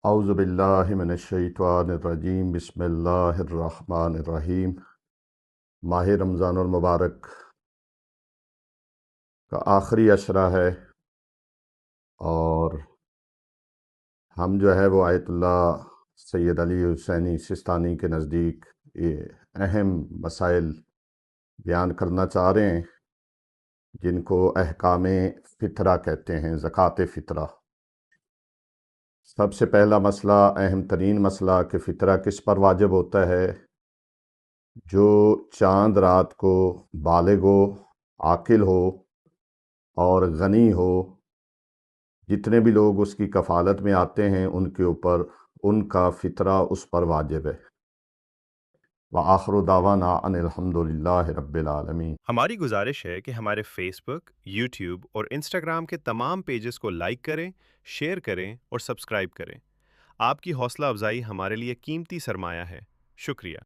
اعوذ باللہ من الشیطان الرجیم، بسم اللہ الرحمن الرحیم۔ ماہ رمضان المبارک کا آخری عشرہ ہے، اور ہم جو ہے وہ آیت اللہ سید علی حسینی سستانی کے نزدیک یہ اہم مسائل بیان کرنا چاہ رہے ہیں، جن کو احکام فطرہ کہتے ہیں، زکوٰۃ فطرہ۔ سب سے پہلا مسئلہ، اہم ترین مسئلہ کہ فطرہ کس پر واجب ہوتا ہے؟ جو چاند رات کو بالغ ہو، عاقل ہو اور غنی ہو، جتنے بھی لوگ اس کی کفالت میں آتے ہیں ان کے اوپر ان کا فطرہ اس پر واجب ہے۔ وآخر دعوانا ان الحمد للہ رب العالمین۔ ہماری گزارش ہے کہ ہمارے فیس بک، یوٹیوب اور انسٹاگرام کے تمام پیجز کو لائک کریں، شیئر کریں اور سبسکرائب کریں۔ آپ کی حوصلہ افزائی ہمارے لیے قیمتی سرمایہ ہے۔ شکریہ۔